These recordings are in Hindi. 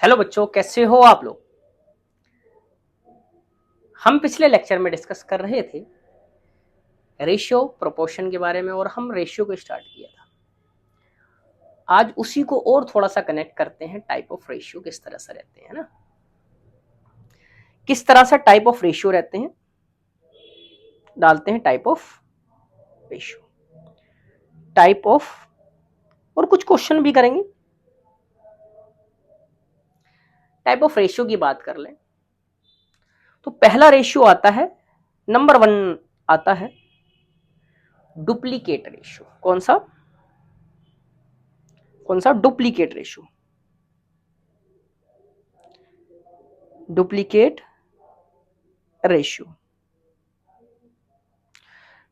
हेलो बच्चों, कैसे हो आप लोग। हम पिछले लेक्चर में डिस्कस कर रहे थे रेशियो प्रोपोर्शन के बारे में और हम रेशियो को स्टार्ट किया था। आज उसी को और थोड़ा सा कनेक्ट करते हैं। टाइप ऑफ रेशियो किस तरह से रहते हैं ना, किस तरह से टाइप ऑफ रेशियो रहते हैं, डालते हैं type of ratio, type of, और कुछ क्वेश्चन भी करेंगे। टाइप ऑफ रेशियो की बात कर लें तो पहला रेशियो आता है, नंबर 1 आता है डुप्लीकेट रेशियो। कौन सा duplicate ratio. Duplicate ratio,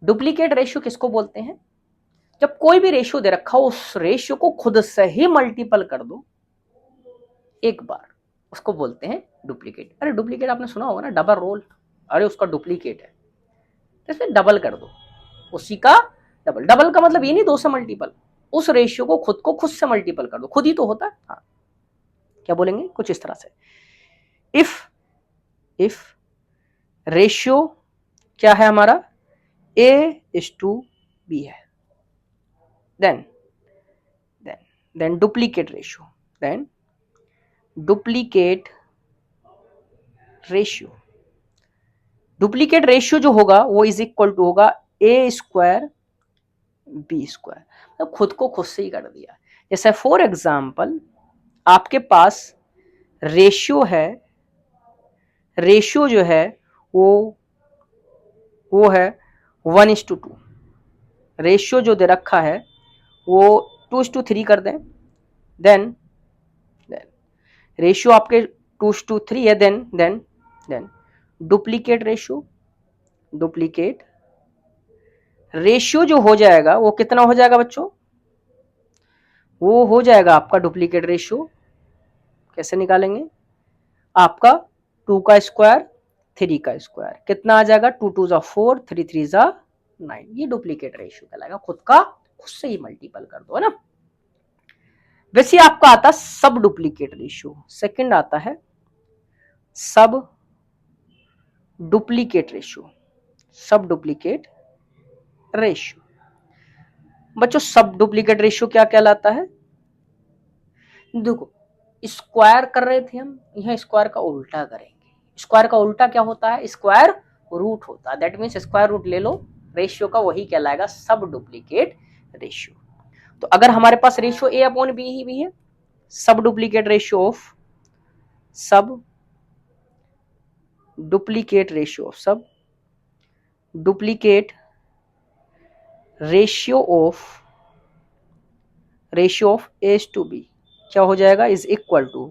duplicate ratio किसको बोलते हैं? जब कोई भी रेशियो दे रखा हो उस रेशियो को खुद से ही मल्टीपल कर दो एक बार, उसको बोलते हैं डुप्लीकेट। अरे डुप्लीकेट आपने सुना होगा ना, डबल रोल। अरे उसका डुप्लीकेट है तो इसे डबल कर दो, उसी का डबल। डबल का मतलब ये नहीं 2 से मल्टीपल, उस रेशियो को खुद से मल्टीपल कर दो। खुद ही तो होता है। हाँ, क्या बोलेंगे कुछ इस तरह से, इफ रेशियो क्या है हमारा, A:B है, then duplicate ratio, then duplicate ratio, duplicate ratio जो होगा वो इज इक्वल टू होगा A² B²। तो खुद को खुद से ही कर दिया। जैसे फॉर एग्जाम्पल आपके पास रेशियो है, रेशियो जो है वो है 1:2। रेशियो जो दे रखा है वो 2:3 कर दें, देन रेशियो आपके 2:3 है, then duplicate ratio, duplicate ratio जो हो जाएगा वो कितना हो जाएगा बच्चों, वो हो जाएगा आपका डुप्लीकेट रेशियो। कैसे निकालेंगे, आपका 2 का स्क्वायर 3 का स्क्वायर कितना आ जाएगा, 2 2 जा 4, 3 3 जा 9। ये डुप्लीकेट रेशियो कहलाएगा। खुद से ही मल्टीपल कर दो, है ना। वैसे आपका आता सब डुप्लीकेट रेशियो। सेकंड आता है सब डुप्लीकेट रेशियो, सब डुप्लीकेट रेशियो। बच्चों सब डुप्लीकेट रेशियो क्या कहलाता है, देखो स्क्वायर कर रहे थे हम, यहाँ स्क्वायर का उल्टा करेंगे। स्क्वायर का उल्टा क्या होता है, स्क्वायर रूट होता है। दैट मीन्स स्क्वायर रूट ले लो रेशियो का, वही कहलाएगा सब डुप्लीकेट रेशियो। तो अगर हमारे पास रेशियो A/B ही भी है, सब डुप्लीकेट रेशियो ऑफ, सब डुप्लीकेट रेशियो ऑफ, सब डुप्लीकेट रेशियो ऑफ A:B क्या हो जाएगा, इज इक्वल टू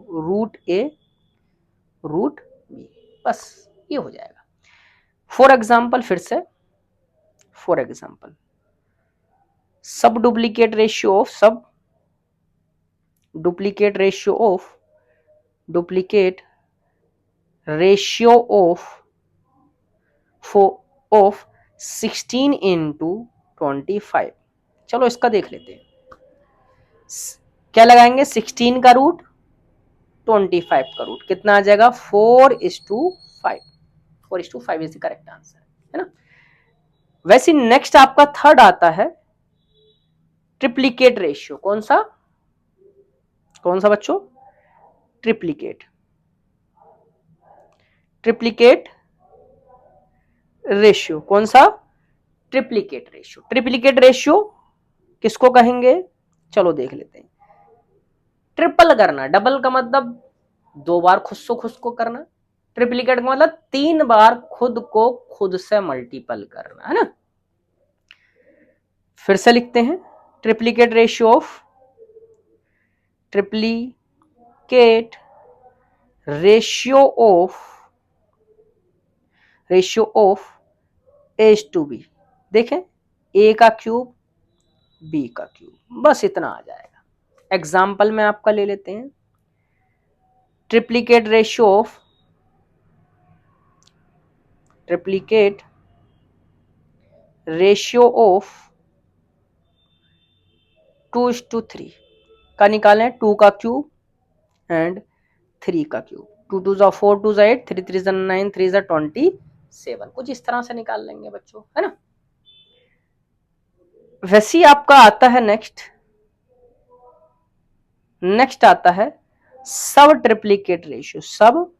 √A√B। बस ये हो जाएगा। फॉर एग्जाम्पल, फिर से फॉर एग्जाम्पल सब डुप्लीकेट रेशियो ऑफ, सब duplicate ratio of, duplicate ratio of 16 into 25। चलो इसका देख लेते हैं। क्या लगाएंगे, 16 का रूट 25 का रूट कितना आ जाएगा, 4:5। 4:5 इज द करेक्ट आंसर, है ना। वैसे नेक्स्ट आपका थर्ड आता है ट्रिप्लीकेट रेशियो। कौन सा बच्चों, ट्रिप्लीकेट रेशियो। कौन सा, ट्रिप्लीकेट रेशियो। ट्रिप्लीकेट रेशियो किसको कहेंगे, चलो देख लेते हैं। ट्रिपल करना, डबल का मतलब 2 बार खुद को करना, ट्रिप्लीकेट का मतलब 3 बार खुद को खुद से मल्टीपल करना, है ना। फिर से लिखते हैं, triplicate ratio of, triplicate ratio of A:B। देखें, A का क्यूब B का क्यूब, बस इतना आ जाएगा। एग्जाम्पल में आपका ले लेते हैं, triplicate ratio of, triplicate ratio of 2:3 का निकालें, 2 का क्यूब एंड 3 का क्यूब, 2 2 जा 4, 2 जा 8, 3 3 जा 9, 3 जा 27, कुछ इस तरह से निकाल लेंगे बच्चों, है ना। वैसे ही आपका आता है नेक्स्ट आता है सब ट्रिप्लीकेट रेशियो, सब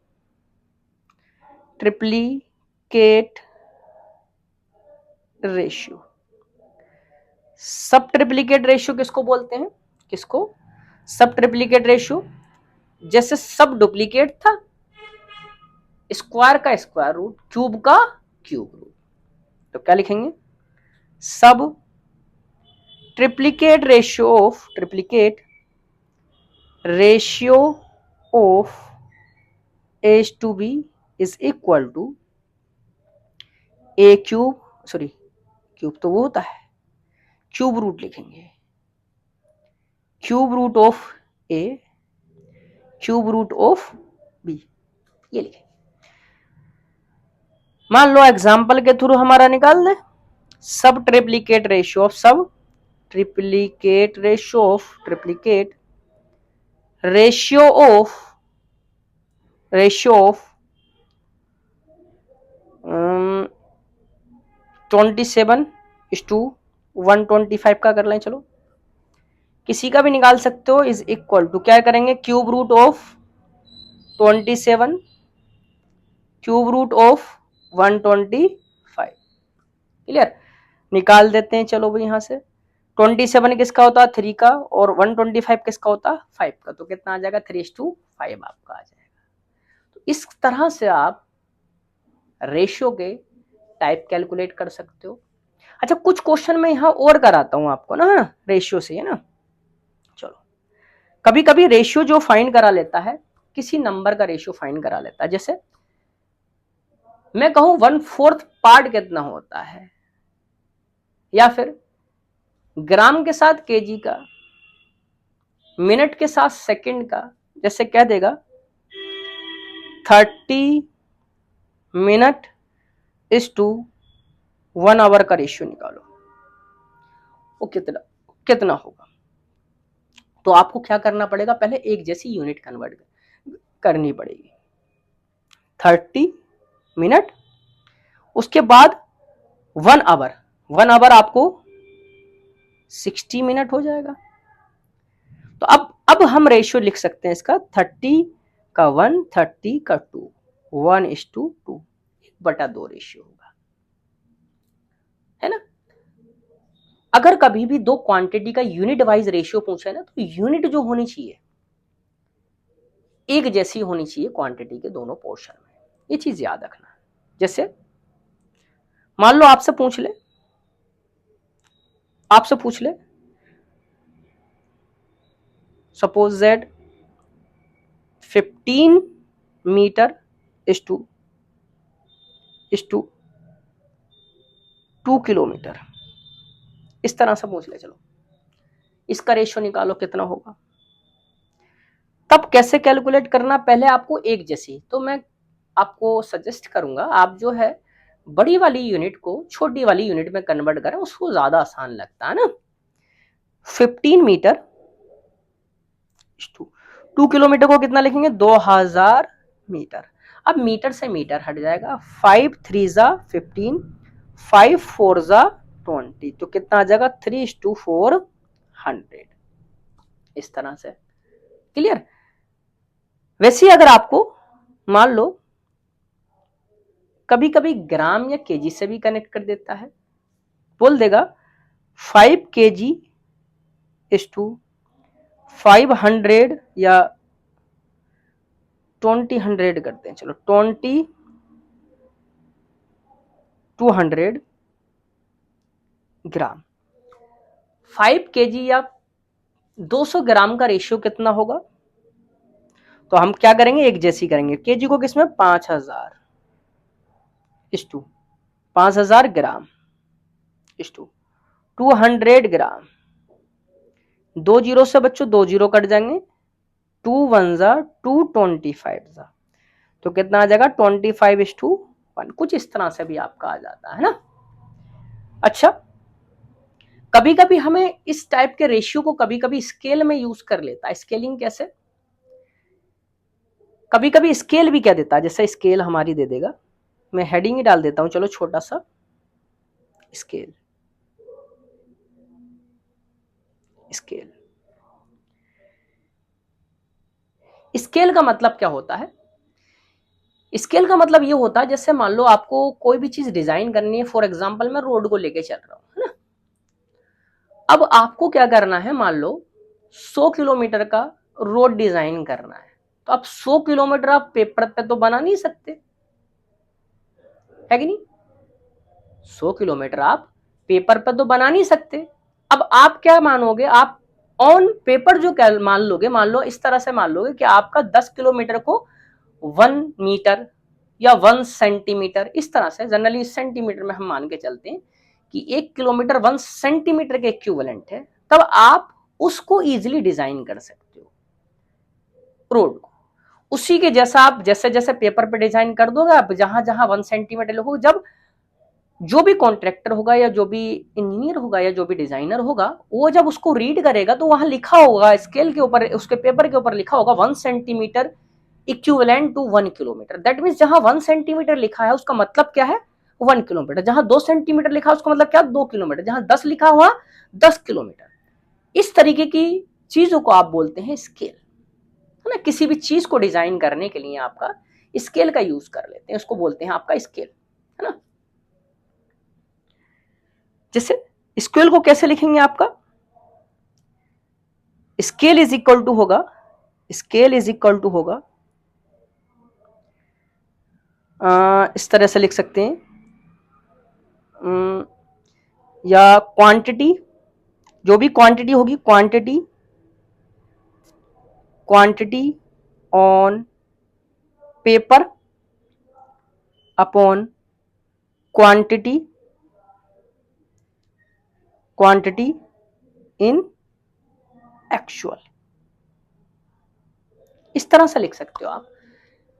ट्रिप्लीकेट रेशियो। सब ट्रिप्लीकेट रेशियो किसको बोलते हैं, किसको, सब ट्रिप्लीकेट रेशियो। जैसे सब डुप्लीकेट था, स्क्वायर का स्क्वायर रूट, क्यूब का क्यूब रूट, तो क्या लिखेंगे, सब triplicate ratio of, triplicate ratio of as to B is equal to A cube, sorry cube तो वो होता है, क्यूब रूट लिखेंगे, cube root of A, cube root of B, ये लिखेंगे। मान लो एग्जाम्पल के थ्रू हमारा निकाल दे, सब ट्रिप्लीकेट रेशियो ऑफ, सब triplicate ratio of, triplicate ratio of 27:125 का कर लें, चलो किसी का भी निकाल सकते हो, इज इक्वल टू क्या करेंगे, cube root of 27, cube root of 125, clear, निकाल देते हैं। चलो भाई यहां से 27 किसका होता है 3 का, और 125 किसका होता है 5 का, तो कितना आ जाएगा 3:5 आपका आ जाएगा। तो इस तरह से आप रेशियो के टाइप कैलकुलेट कर सकते हो। अच्छा, कुछ क्वेश्चन में यहां और कराता हूं आपको ना रेशियो से, है ना। चलो, कभी कभी रेशियो जो फाइंड करा लेता है, किसी नंबर का रेशियो फाइंड करा लेता है, जैसे मैं कहूं 1/4 पार्ट कितना होता है, या फिर ग्राम के साथ केजी का, मिनट के साथ सेकंड का, जैसे कह देगा 30 मिनट इज टू 1 आवर का रेशियो निकालो, वो कितना कितना होगा। तो आपको क्या करना पड़ेगा, पहले एक जैसी यूनिट कन्वर्ट करनी पड़ेगी, 30 मिनट, उसके बाद 1 आवर, 1 आवर आपको 60 मिनट हो जाएगा। तो अब हम रेशियो लिख सकते हैं इसका, 30 का 1, 30 का 2, 1:2, 1/2 रेशियो होगा, है ना। अगर कभी भी दो क्वांटिटी का यूनिट वाइज रेशियो पूछे ना, तो यूनिट जो होनी चाहिए एक जैसी होनी चाहिए क्वांटिटी के दोनों पोर्शन में, ये चीज याद रखना। जैसे मान लो आपसे पूछ ले suppose that 15 metre is to 2 kilometre, इस तरह से पूछ ले, चलो इसका रेशियो निकालो कितना होगा। तब कैसे कैलकुलेट करना, पहले आपको एक जैसी, तो मैं आपको सजेस्ट करूंगा आप जो है बड़ी वाली यूनिट को छोटी वाली यूनिट में कन्वर्ट करें, उसको ज्यादा आसान लगता है ना। 15 मीटर 2 किलोमीटर को कितना लिखेंगे 2000 मीटर। अब मीटर से मीटर हट जाएगा, 5 3 जा 15, 5 4 जा 20, तो कितना आ जाएगा 3:400, इस तरह से, क्लियर। वैसे अगर आपको मान लो कभी कभी ग्राम या केजी से भी कनेक्ट कर देता है, बोल देगा 5 kg इज टू 500 या 20 करते हैं, चलो 200 ग्राम। 5 kg या 200 ग्राम का रेशियो कितना होगा, तो हम क्या करेंगे एक जैसी करेंगे, केजी को किसमें 5000 is to 5000 gram is to 200 gram, 2 zero से बच्चों 2 जीरो कट जाएंगे, 2 1 जा 225 जा, तो कितना आ जाएगा 25:1, कुछ इस तरह से भी आपका आ जाता है ना। अच्छा, कभी कभी हमें इस टाइप के रेशियो को कभी कभी स्केल में यूज कर लेता है। स्केलिंग कैसे, कभी कभी स्केल भी क्या देता है, जैसे स्केल हमारी दे देगा, मैं हेडिंग ही डाल देता हूं, चलो छोटा सा स्केल, स्केल। स्केल का मतलब क्या होता है? स्केल का मतलब ये होता है, जैसे मान लो आपको कोई भी चीज डिजाइन करनी है, फॉर एग्जांपल मैं रोड को लेके चल रहा हूं, है ना। अब आपको क्या करना है, मान लो 100 किलोमीटर का रोड डिजाइन करना है, तो आप 100 किलोमीटर आप पेपर पे तो बना नहीं सकते, है कि नहीं। 100 किलोमीटर आप पेपर पर तो बना नहीं सकते। अब आप क्या मानोगे, आप ऑन पेपर जो क्या मान लोगे, मान लो इस तरह से मान लोगे कि आपका 10 किलोमीटर को 1 मीटर या 1 सेंटीमीटर, इस तरह से जनरली सेंटीमीटर में हम मान के चलते हैं कि 1 किलोमीटर 1 सेंटीमीटर के इक्विवेलेंट है, तब आप उसको इजीली डिजाइन कर सकते हो रोड को। उसी के जैसा आप जैसे जैसे पेपर पे डिजाइन कर दोगे, आप जहां जहां 1 सेंटीमीटर लिखोगे, जब जो भी कॉन्ट्रैक्टर होगा या जो भी इंजीनियर होगा या जो भी डिजाइनर होगा, वो जब उसको रीड करेगा तो वहां लिखा होगा स्केल के ऊपर, उसके पेपर के ऊपर लिखा होगा 1 centimetre equivalent to 1 kilometre. That means जहां 1 सेंटीमीटर लिखा है उसका मतलब क्या है, 1 किलोमीटर। जहां 2 सेंटीमीटर लिखा है उसका मतलब क्या, 2 किलोमीटर। जहां 10 लिखा हुआ 10 किलोमीटर। इस तरीके की चीजों को आप बोलते हैं स्केल, है ना। किसी भी चीज को डिजाइन करने के लिए आपका स्केल का यूज कर लेते हैं, उसको बोलते हैं आपका स्केल, है ना। जैसे स्केल को कैसे लिखेंगे, आपका स्केल इज इक्वल टू होगा, स्केल इज इक्वल टू होगा, इस तरह से लिख सकते हैं, या क्वांटिटी, जो भी क्वांटिटी होगी, quantity, quantity on paper upon quantity, quantity in actual. इस तरह से लिख सकते हो आप,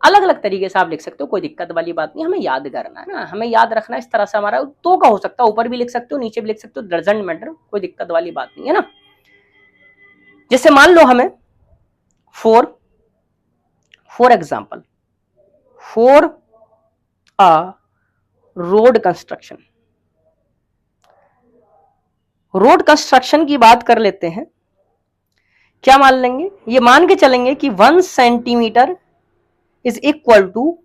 अलग अलग तरीके से आप लिख सकते हो, कोई दिक्कत वाली बात नहीं। हमें याद करना है ना, हमें याद रखना, इस तरह से हमारा तो का हो सकता है, ऊपर भी लिख सकते हो नीचे भी लिख सकते हो, डजंट मैटर, कोई दिक्कत वाली बात नहीं है ना। जैसे मान लो हमें for example for a road construction, road construction की बात कर लेते हैं। क्या मान लेंगे, ये मान के चलेंगे कि 1 centimetre is equal to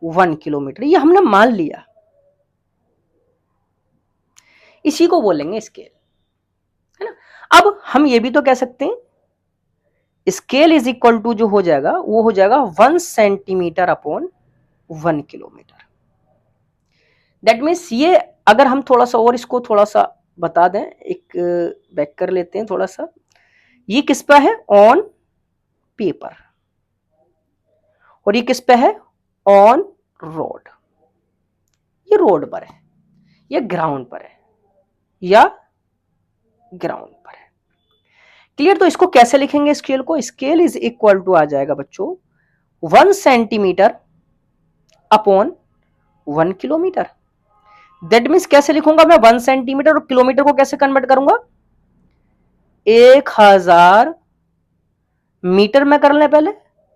1 kilometre, ये हमने मान लिया, इसी को बोलेंगे स्केल, है ना। अब हम ये भी तो कह सकते हैं स्केल इज इक्वल टू जो हो जाएगा वो हो जाएगा 1 centimetre upon 1 kilometre. That means ये, अगर हम थोड़ा सा और इसको थोड़ा सा बता दें, एक बैक कर लेते हैं थोड़ा सा, ये किस पे है, ऑन पेपर, और ये किस पे है, ऑन रोड। ये रोड पर है, ये ग्राउंड पर है, या ग्राउंड पर है। क्लियर। तो इसको कैसे लिखेंगे स्केल को, स्केल इज इक्वल टू आ जाएगा बच्चों 1 centimetre upon 1 kilometre. That means कैसे लिखूंगा मैं, 1 सेंटीमीटर और किलोमीटर को कैसे कन्वर्ट करूंगा, 1000 मीटर में कर लें पहले,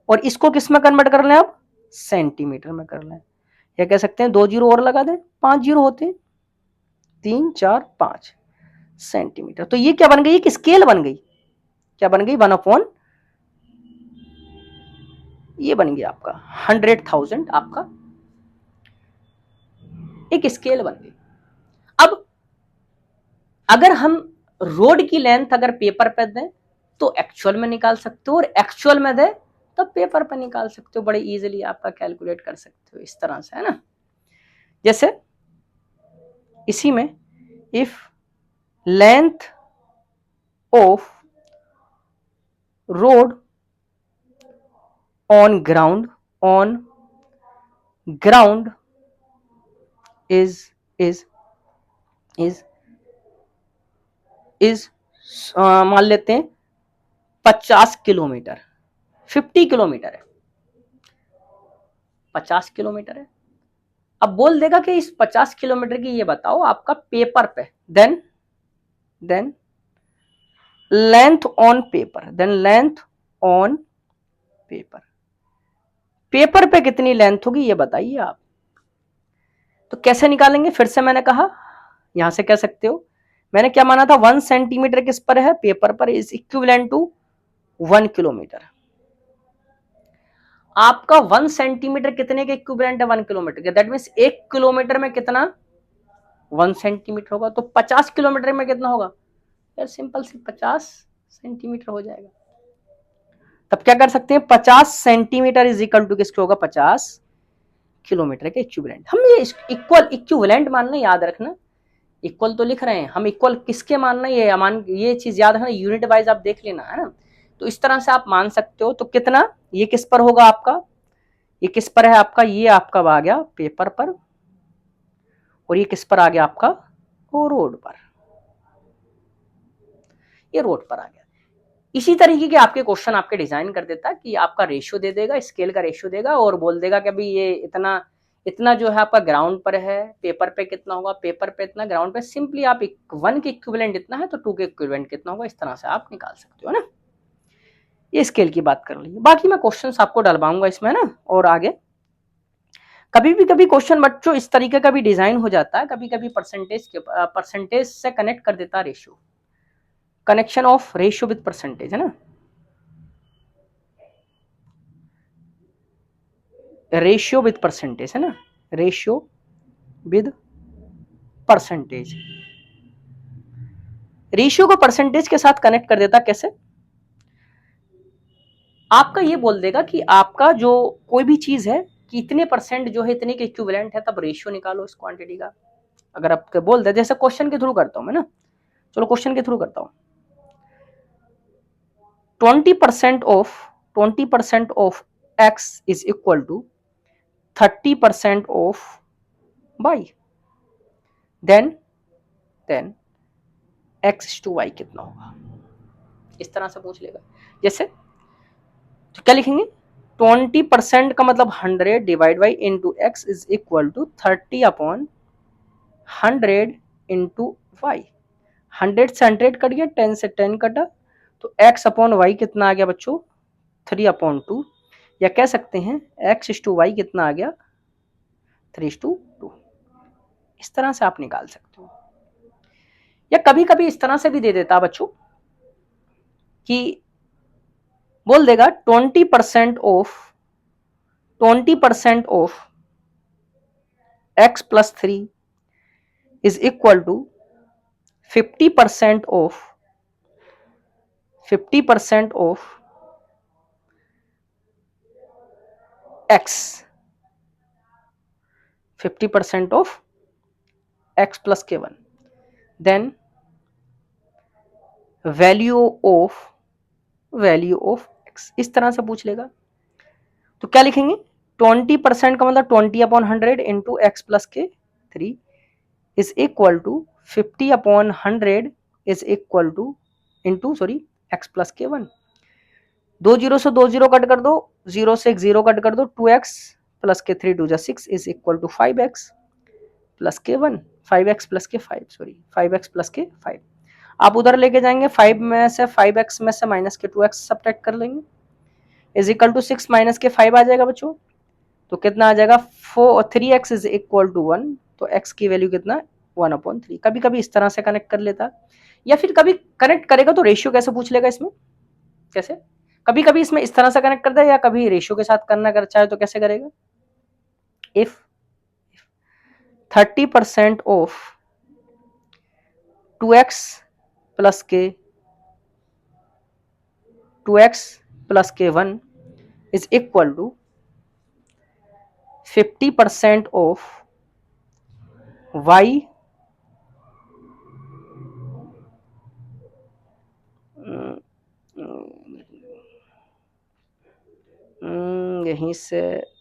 और इसको किस में कन्वर्ट कर लें, अब सेंटीमीटर में कर लें, या कह सकते हैं 2 जीरो और लगा दें, 5 जीरो होते हैं, 3 4 5 सेंटीमीटर। तो ये क्या बन गई, एक स्केल बन गई, क्या बन गई, 1 अपॉन, ये बन गया आपका 100,000, आपका एक स्केल बन गई। अब अगर हम रोड की लेंथ अगर पेपर पे दें तो एक्चुअल में निकाल सकते हो, और एक्चुअल में दें तो पेपर पे निकाल सकते हो, बड़े इजीली आपका कैलकुलेट कर सकते हो इस तरह से, है ना। जैसे इसी में if length of road on ground is is is is मान लेते हैं 50 किलोमीटर, 50 किलोमीटर है, 50 किलोमीटर है। अब बोल देगा कि इस 50 किलोमीटर की ये बताओ आपका पेपर पे, then length on paper, then length on paper paper पे कितनी लेंथ होगी ये बताइए आप। तो कैसे निकालेंगे, फिर से मैंने कहा यहां से कह सकते हो, मैंने क्या माना था, 1 सेंटीमीटर किस पर है, पेपर पर, इज इक्विवेलेंट टू 1 किलोमीटर। आपका 1 सेंटीमीटर कितने के इक्विवेलेंट है, 1 किलोमीटर के, दैट मीन्स 1 किलोमीटर में कितना 1 सेंटीमीटर होगा, तो 50 किलोमीटर में कितना होगा यार, सिंपल सी 50 सेंटीमीटर हो जाएगा। तब क्या कर सकते हैं, 50 सेंटीमीटर इज इक्वल टू किसके होगा, 50 किलोमीटर के इक्विवेलेंट। हम ये इक्वल इक्विवेलेंट मानना याद रखना, इक्वल तो लिख रहे हैं हम, इक्वल किसके मानना, ये चीज याद रखना, यूनिट वाइज आप देख लेना है ना। तो इस तरह से आप मान सकते हो। तो कितना, ये किस पर होगा आपका, ये किस पर है आपका, ये आपका आ गया पेपर पर, और ये किस पर आ गया आपका, वो रोड पर, ये रोड पर आ गया। इसी तरीके के आपके क्वेश्चन आपके डिजाइन कर देता कि आपका रेशियो दे देगा, स्केल का रेशियो देगा, और बोल देगा कि अभी ये इतना इतना जो है आपका ग्राउंड पर है, पेपर पे कितना होगा, पेपर पे इतना, ग्राउंड पे, सिंपली आप 1 के इक्विवेलेंट इतना है तो 2 के इक्विवेलेंट कितना होगा, इस तरह से आप निकाल सकते हो ना। ये स्केल की बात कर ली, बाकी मैं क्वेश्चंस आपको डलवाऊंगा इसमें ना। और आगे कभी क्वेश्चन बच्चों इस तरीके का भी डिजाइन हो जाता है, कभी कभी परसेंटेज से कनेक्ट कर देता है ratio, connection of ratio with percentage है ना, रेशियो विद परसेंटेज है ना, रेशियो विद परसेंटेज, रेशियो को परसेंटेज के साथ कनेक्ट कर देता। कैसे, आपका ये बोल देगा कि आपका जो कोई भी चीज है कि इतने परसेंट जो है इतने के इक्विवेलेंट है, तब रेशियो निकालो इस क्वांटिटी का। अगर आपके बोल दे, जैसे क्वेश्चन के थ्रू करता हूं मैं ना, चलो क्वेश्चन के थ्रू करता हूं, 20% of x is equal to 30% of y, then x to y कितना होगा, इस तरह से पूछ लेगा। जैसे तो क्या लिखेंगे, 20% का मतलब 100 divide by into X is equal to 30 upon 100 into Y. 100 से 100 कट गया, 10 से 10 कटा, तो x अपॉन वाई कितना आ गया बच्चों, 3/2, या कह सकते हैं x टू वाई कितना आ गया, 3:2। इस तरह से आप निकाल सकते हो। या कभी कभी इस तरह से भी दे देता बच्चों कि बोल देगा 20% of x plus 3 is equal to 50% of x, 50% of x plus k1, then value of x, इस तरह से पूछ लेगा। तो क्या लिखेंगे, 20% का मतलब 20/100 into X plus K 3 is equal to 50/100 is equal to into X plus K 1। 2 zero से 2 जीरो कट कर दो, 0 से 1 0 कट कर दो, 2x plus K 3 2 6 is equal to 5x plus K 1, 5x plus के 5, 5x प्लस के 5। आप उधर लेके जाएंगे, 5 में से 5x में से माइनस के 2x सब्ट्रैक्ट कर लेंगे, इज इक्वल टू 6 माइनस के 5 आ जाएगा बच्चों। तो कितना आ जाएगा, 3x इज इक्वल टू 1, तो x की वैल्यू कितना, 1/3। कभी कभी इस तरह से कनेक्ट कर लेता, या फिर कभी कनेक्ट करेगा तो रेशियो कैसे पूछ लेगा इसमें, कैसे, कभी कभी इसमें इस तरह से कनेक्ट कर दे, या कभी रेशियो के साथ करना अगर चाहे तो कैसे करेगा, if 30% of 2x plus K 1 is equal to 50% of y यहीं से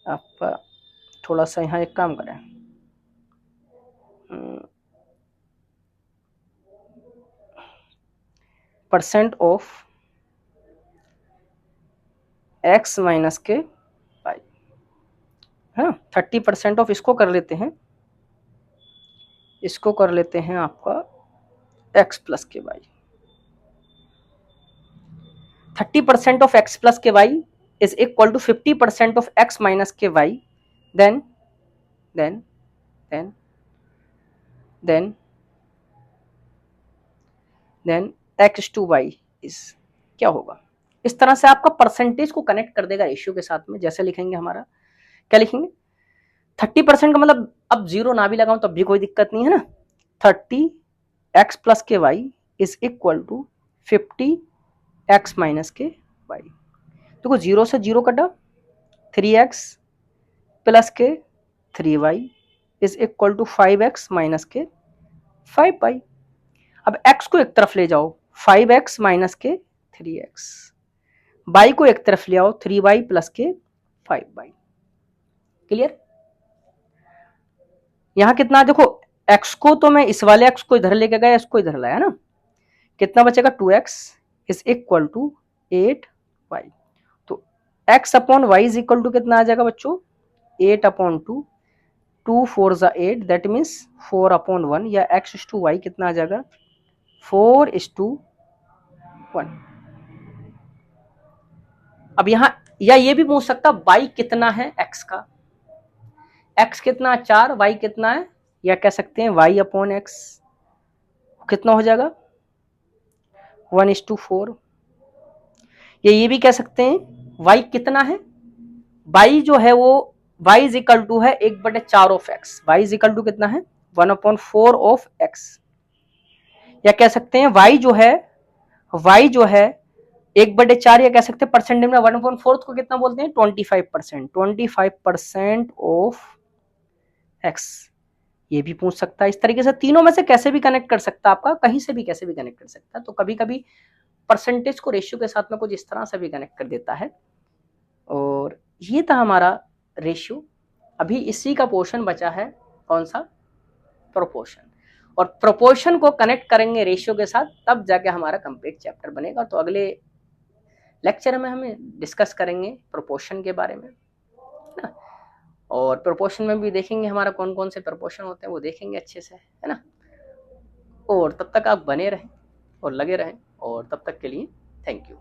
आपका थोड़ा सा यहाँ एक काम करें, परसेंट ऑफ x माइनस के y है ना, 30% ऑफ इसको कर लेते हैं, इसको कर लेते हैं आपका x प्लस के y, 30% ऑफ x प्लस के y is equal to 50% of x minus k y, then x to y is क्या होगा। इस तरह से आपका परसेंटेज को कनेक्ट कर देगा रेशियो के साथ में। जैसे लिखेंगे हमारा क्या लिखेंगे 30% का मतलब अब जीरो ना भी लगाऊं तब भी कोई दिक्कत नहीं है ना। 30x plus K Y is equal to 50x minus K Y. देखो जीरो से जीरो कटा 3x प्लस के 3y is equal to 5x minus के 5y। अब x को एक तरफ ले जाओ 5x माइनस के 3x, y को एक तरफ ले आओ 3y प्लस के 5y। क्लियर। यहां कितना देखो x को तो मैं इस वाले x को इधर लेके गया, इसको इधर लाया ना, कितना बचेगा 2x is equal to 8y। तो x upon y is equal to कितना आ जाएगा बच्चों 8 अपॉन 2, 2 4 जा 8 दैट मीन्स 4 अपॉन 1, या x इज टू y कितना आ जाएगा 4 इज टू 1। अब यहां या ये भी पूछ सकता y कितना है x का, x कितना 4 y कितना है, या कह सकते हैं y अपॉन एक्स कितना हो जाएगा 1:4। या ये भी कह सकते हैं y कितना है, y जो है वो y इज इक्वल टू है 1/4 of x, y is equal to कितना है 1/4 ऑफ x। या कह सकते हैं y जो है 1/4, या कह सकते हैं परसेंटेज में 1/4 को कितना बोलते हैं 25% ऑफ x। ये भी पूछ सकता है। इस तरीके से तीनों में से कैसे भी कनेक्ट कर सकता है, आपका कहीं से भी कैसे भी कनेक्ट कर सकता है। तो कभी कभी परसेंटेज को रेशियो के साथ में कुछ इस तरह से भी कनेक्ट कर देता है। और ये था हमारा रेशियो। अभी इसी का पोर्शन बचा है कौन सा प्रोपोर्शन, और प्रोपोर्शन को कनेक्ट करेंगे रेशियो के साथ तब जाके हमारा कंप्लीट चैप्टर बनेगा। तो अगले लेक्चर में हमें डिस्कस करेंगे प्रोपोर्शन के बारे में ना, और प्रोपोर्शन में भी देखेंगे हमारा कौन कौन से प्रोपोर्शन होते हैं वो देखेंगे अच्छे से, है ना। और तब तक आप बने रहें और लगे रहें, और तब तक के लिए थैंक यू।